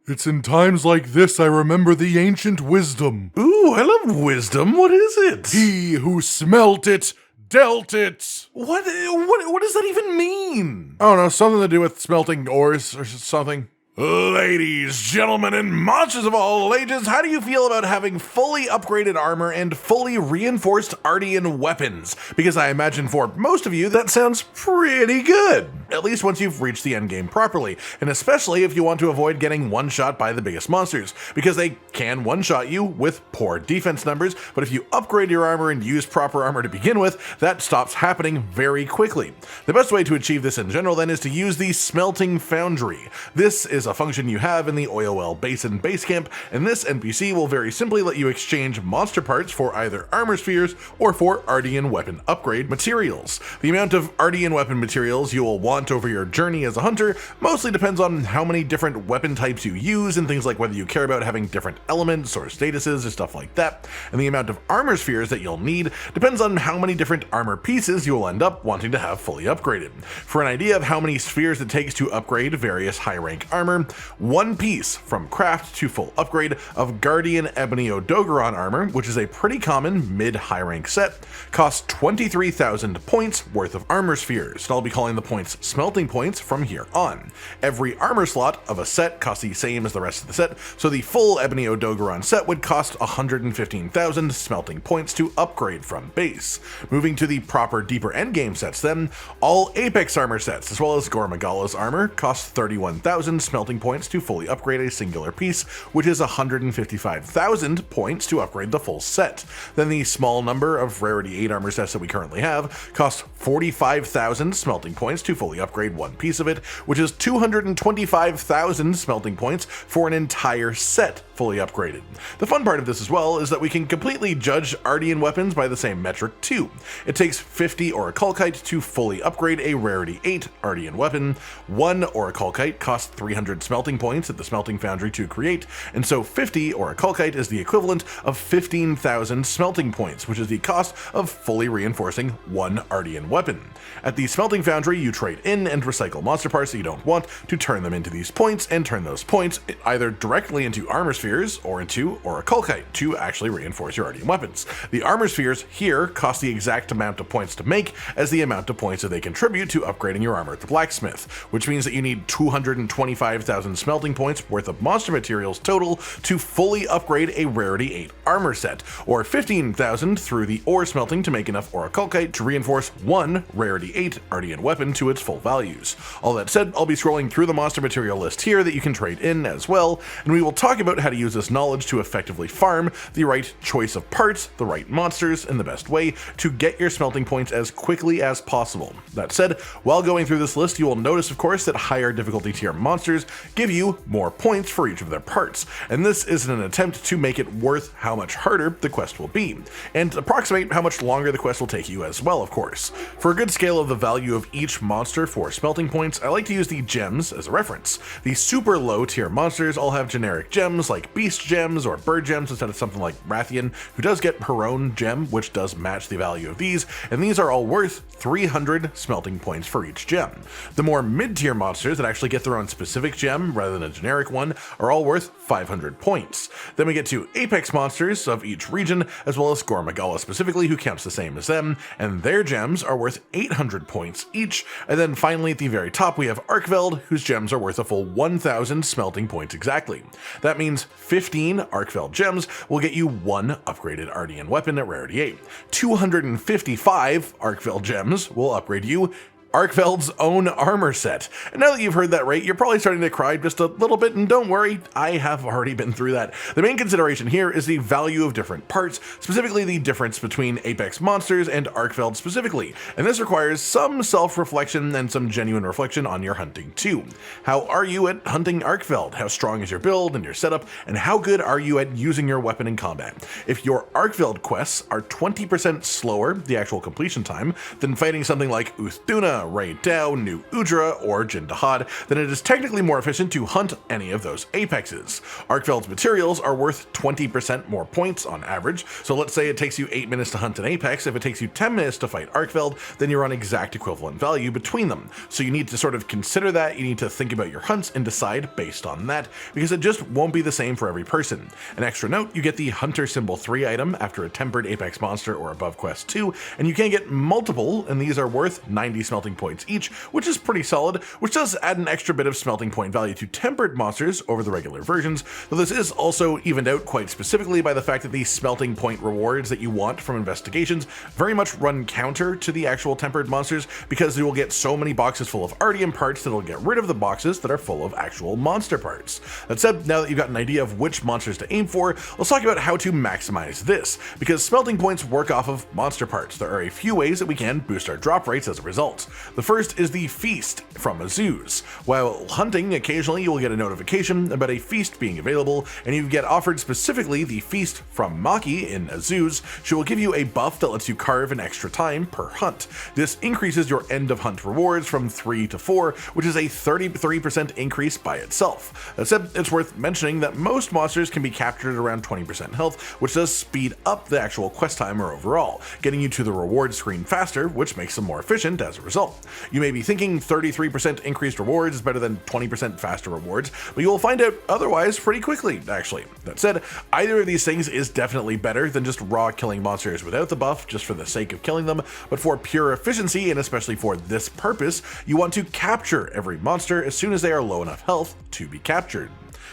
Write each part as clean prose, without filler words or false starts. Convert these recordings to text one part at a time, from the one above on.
It's in times like this I remember the ancient wisdom. Ooh, I love wisdom. What is it? He who smelt it, dealt it. What does that even mean? I don't know, something to do with smelting ores or something. Ladies, gentlemen, and monsters of all ages, how do you feel about having fully upgraded armor and fully reinforced artian weapons? Because I imagine for most of you that sounds pretty good, at least once you've reached the endgame properly, and especially if you want to avoid getting one-shot by the biggest monsters, because they can one-shot you with poor defense numbers, but if you upgrade your armor and use proper armor to begin with, that stops happening very quickly. The best way to achieve this in general then is to use the Smelting Foundry. This is a function you have in the oilwell basin base camp, and this NPC will very simply let you exchange monster parts for either armor spheres or for artian weapon upgrade materials. The amount of artian weapon materials you will want over your journey as a hunter mostly depends on how many different weapon types you use and things like whether you care about having different elements or statuses or stuff like that, and the amount of armor spheres that you'll need depends on how many different armor pieces you will end up wanting to have fully upgraded. For an idea of how many spheres it takes to upgrade various high rank armor, one piece from craft to full upgrade of Guardian Ebony Odogoron armor, which is a pretty common mid-high rank set, costs 23,000 points worth of armor spheres, and I'll be calling the points smelting points from here on. Every armor slot of a set costs the same as the rest of the set, so the full Ebony Odogoron set would cost 115,000 smelting points to upgrade from base. Moving to the proper deeper endgame sets then, all Apex armor sets, as well as Gore Magala's armor, cost 31,000 smelting points to fully upgrade a singular piece, which is 155,000 points to upgrade the full set. Then the small number of rarity 8 armor sets that we currently have cost 45,000 smelting points to fully upgrade one piece of it, which is 225,000 smelting points for an entire set fully upgraded. The fun part of this as well is that we can completely judge artian weapons by the same metric too. It takes 50 Oricalcite to fully upgrade a rarity 8 artian weapon. One Oricalcite costs 300 smelting points at the Smelting Foundry to create, and so 50 Oricalcite is the equivalent of 15,000 smelting points, which is the cost of fully reinforcing one artian weapon. At the Smelting Foundry, you trade in and recycle monster parts that you don't want to turn them into these points, and turn those points either directly into armor spheres or into Oricalcite to actually reinforce your artian weapons. The armor spheres here cost the exact amount of points to make as the amount of points that they contribute to upgrading your armor at the blacksmith, which means that you need 225,000 smelting points worth of monster materials total to fully upgrade a rarity 8 armor set, or 15,000 through the ore smelting to make enough Oricalcite to reinforce one rarity 8 artian weapon to its full values. All that said, I'll be scrolling through the monster material list here that you can trade in as well, and we will talk about how to use this knowledge to effectively farm the right choice of parts, the right monsters, and the best way to get your smelting points as quickly as possible. That said, while going through this list, you will notice of course that higher difficulty tier monsters give you more points for each of their parts, and this is an attempt to make it worth how much harder the quest will be, and approximate how much longer the quest will take you as well, of course. For a good scale of the value of each monster for smelting points, I like to use the gems as a reference. The super low tier monsters all have generic gems like beast gems or bird gems instead of something like Rathian, who does get her own gem, which does match the value of these, and these are all worth 300 smelting points for each gem. The more mid-tier monsters that actually get their own specific gem rather than a generic one are all worth 500 points. Then we get to Apex monsters of each region, as well as Gore Magala specifically, who counts the same as them, and their gems are worth 800 points each. And then finally at the very top we have Arkveld, whose gems are worth a full 1,000 smelting points exactly. That means 15 Arkveld gems will get you one upgraded artian weapon at rarity 8. 255 Arkveld gems will upgrade you Arkveld's own armor set. And now that you've heard that rate, you're probably starting to cry just a little bit, and don't worry, I have already been through that. The main consideration here is the value of different parts, specifically the difference between Apex monsters and Arkveld specifically, and this requires some self-reflection and some genuine reflection on your hunting too. How are you at hunting Arkveld? How strong is your build and your setup, and how good are you at using your weapon in combat? If your Arkveld quests are 20% slower, the actual completion time, than fighting something like Duna Ray Dao, new Udra, or Jin Dahaad, then it is technically more efficient to hunt any of those apexes. Arkveld's materials are worth 20% more points on average, so let's say it takes you 8 minutes to hunt an apex. If it takes you 10 minutes to fight Arkveld, then you're on exact equivalent value between them. So you need to sort of consider that, you need to think about your hunts and decide based on that, because it just won't be the same for every person. An extra note, you get the Hunter Symbol 3 item after a tempered apex monster or above quest 2, and you can get multiple, and these are worth 90 smelting points each, which is pretty solid, which does add an extra bit of smelting point value to tempered monsters over the regular versions, though this is also evened out quite specifically by the fact that the smelting point rewards that you want from investigations very much run counter to the actual tempered monsters, because you will get so many boxes full of artian parts that will get rid of the boxes that are full of actual monster parts. That said, now that you've got an idea of which monsters to aim for, let's talk about how to maximize this, because smelting points work off of monster parts. There are a few ways that we can boost our drop rates as a result. The first is the feast from Azu's. While hunting, occasionally you will get a notification about a feast being available, and you get offered specifically the feast from Maki in Azu's. She will give you a buff that lets you carve an extra time per hunt. This increases your end of hunt rewards from 3 to 4, which is a 33% increase by itself. That said, it's worth mentioning that most monsters can be captured at around 20% health, which does speed up the actual quest timer overall, getting you to the reward screen faster, which makes them more efficient as a result. You may be thinking 33% increased rewards is better than 20% faster rewards, but you will find out otherwise pretty quickly, actually. That said, either of these things is definitely better than just raw killing monsters without the buff just for the sake of killing them, but for pure efficiency, and especially for this purpose, you want to capture every monster as soon as they are low enough health to be captured.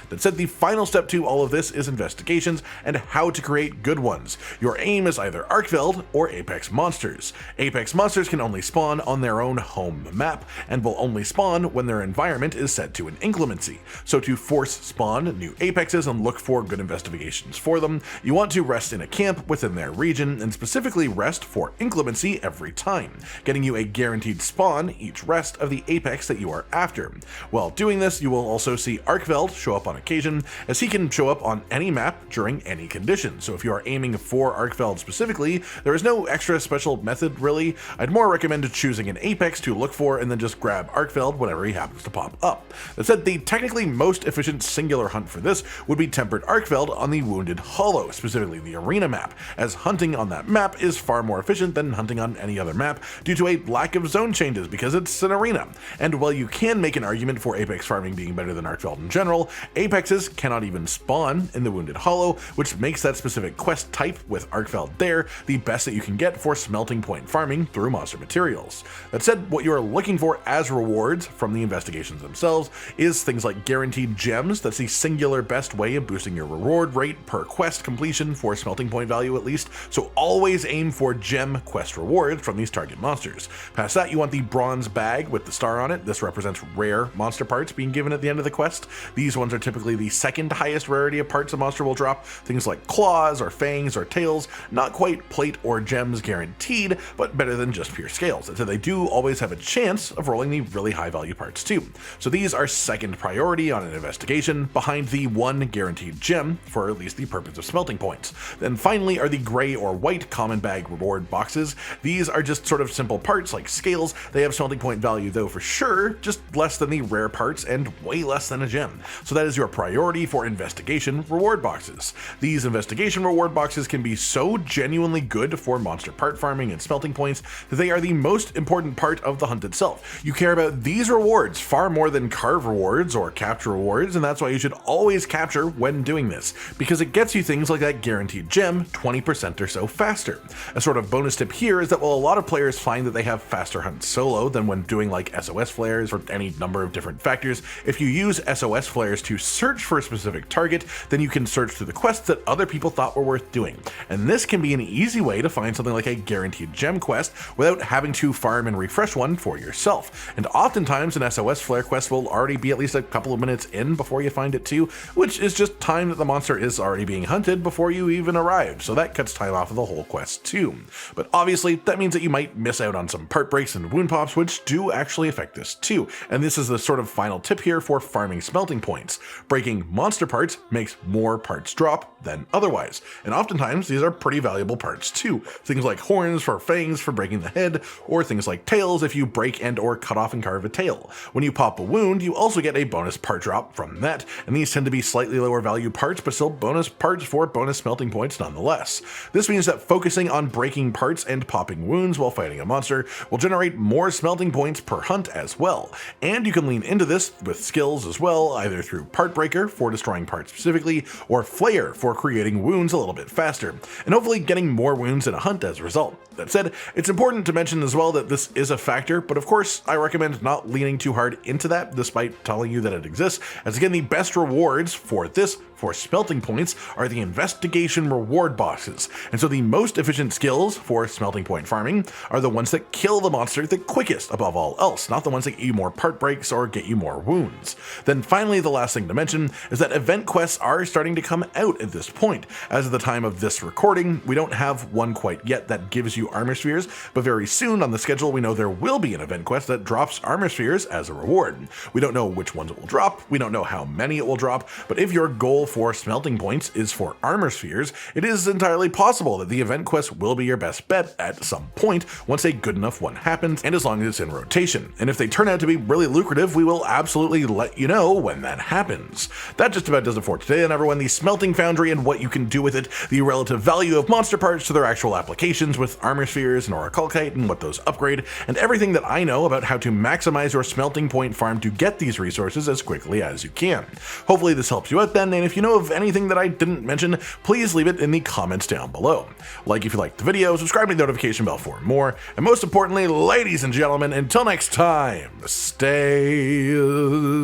That said, the final step to all of this is investigations and how to create good ones. Your aim is either arkveld or apex monsters. Apex monsters can only spawn on their own home map, and will only spawn when their environment is set to an inclemency. So to force spawn new apexes and look for good investigations for them, you want to rest in a camp within their region, and specifically rest for inclemency every time, getting you a guaranteed spawn each rest of the apex that you are after. While doing this, you will also see arkveld show up on occasion, as he can show up on any map during any condition. So if you are aiming for arkveld specifically, there is no extra special method really. I'd more recommend choosing an apex to look for and then just grab arkveld whenever he happens to pop up. That said, the technically most efficient singular hunt for this would be tempered arkveld on the Wounded Hollow, specifically the arena map, as hunting on that map is far more efficient than hunting on any other map due to a lack of zone changes because it's an arena. And while you can make an argument for apex farming being better than arkveld in general, apexes cannot even spawn in the Wounded Hollow, which makes that specific quest type with arkveld there the best that you can get for smelting point farming through monster materials. That said, what you are looking for as rewards from the investigations themselves is things like guaranteed gems. That's the singular best way of boosting your reward rate per quest completion for smelting point value at least, so always aim for gem quest rewards from these target monsters. Past that, you want the bronze bag with the star on it. This represents rare monster parts being given at the end of the quest. These ones are typically the second highest rarity of parts a monster will drop, things like claws or fangs or tails, not quite plate or gems guaranteed, but better than just pure scales, and so they do always have a chance of rolling the really high value parts too. So these are second priority on an investigation, behind the one guaranteed gem for at least the purpose of smelting points. Then finally are the gray or white common bag reward boxes. These are just sort of simple parts like scales. They have smelting point value though for sure, just less than the rare parts and way less than a gem. So that is your priority for investigation reward boxes. These investigation reward boxes can be so genuinely good for monster part farming and smelting points that they are the most important part of the hunt itself. You care about these rewards far more than carve rewards or capture rewards, and that's why you should always capture when doing this, because it gets you things like that guaranteed gem 20% or so faster. A sort of bonus tip here is that while a lot of players find that they have faster hunts solo than when doing like SOS flares for any number of different factors, if you use SOS flares to search for a specific target, then you can search through the quests that other people thought were worth doing. And this can be an easy way to find something like a guaranteed gem quest without having to farm and refresh one for yourself. And oftentimes an SOS flare quest will already be at least a couple of minutes in before you find it too, which is just time that the monster is already being hunted before you even arrived, so that cuts time off of the whole quest too. But obviously that means that you might miss out on some part breaks and wound pops, which do actually affect this too. And this is the sort of final tip here for farming smelting points. Breaking monster parts makes more parts drop than otherwise, and oftentimes these are pretty valuable parts too. Things like horns for fangs for breaking the head, or things like tails tails if you break and or cut off and carve a tail. When you pop a wound, you also get a bonus part drop from that, and these tend to be slightly lower value parts, but still bonus parts for bonus smelting points nonetheless. This means that focusing on breaking parts and popping wounds while fighting a monster will generate more smelting points per hunt as well, and you can lean into this with skills as well, either through Partbreaker for destroying parts specifically, or Flayer for creating wounds a little bit faster, and hopefully getting more wounds in a hunt as a result. That said, it's important to mention as well that this is a factor, but of course I recommend not leaning too hard into that despite telling you that it exists, as again the best rewards for this for smelting points are the investigation reward boxes, and so the most efficient skills for smelting point farming are the ones that kill the monster the quickest above all else, not the ones that get you more part breaks or get you more wounds. Then finally, the last thing to mention is that event quests are starting to come out at this point. As of the time of this recording, we don't have one quite yet that gives you armor spheres, but very soon on the schedule we know there will be an event quest that drops armor spheres as a reward. We don't know which ones it will drop, we don't know how many it will drop, but if your goal for smelting points is for armor spheres, it is entirely possible that the event quest will be your best bet at some point once a good enough one happens, and as long as it's in rotation. And if they turn out to be really lucrative, we will absolutely let you know when that happens. That just about does it for today, and everyone, the smelting foundry and what you can do with it, the relative value of monster parts to their actual applications with armor spheres and Oricalcite and what those upgrade, and everything that I know about how to maximize your smelting point farm to get these resources as quickly as you can. Hopefully this helps you out then, and if you know of anything that I didn't mention, please leave it in the comments down below. Like if you liked the video, subscribe to the notification bell for more, and most importantly, ladies and gentlemen, until next time, stay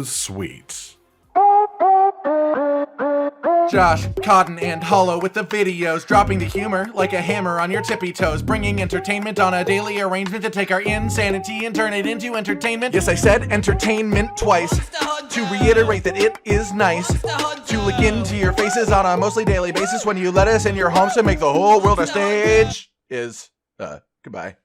sweet. Josh, Cotton, and Hollow with the videos, dropping the humor like a hammer on your tippy toes, bringing entertainment on a daily arrangement to take our insanity and turn it into entertainment. Yes, I said entertainment twice, to reiterate that it is nice to look into your faces on a mostly daily basis when you let us in your homes to make the whole world a stage. Goodbye.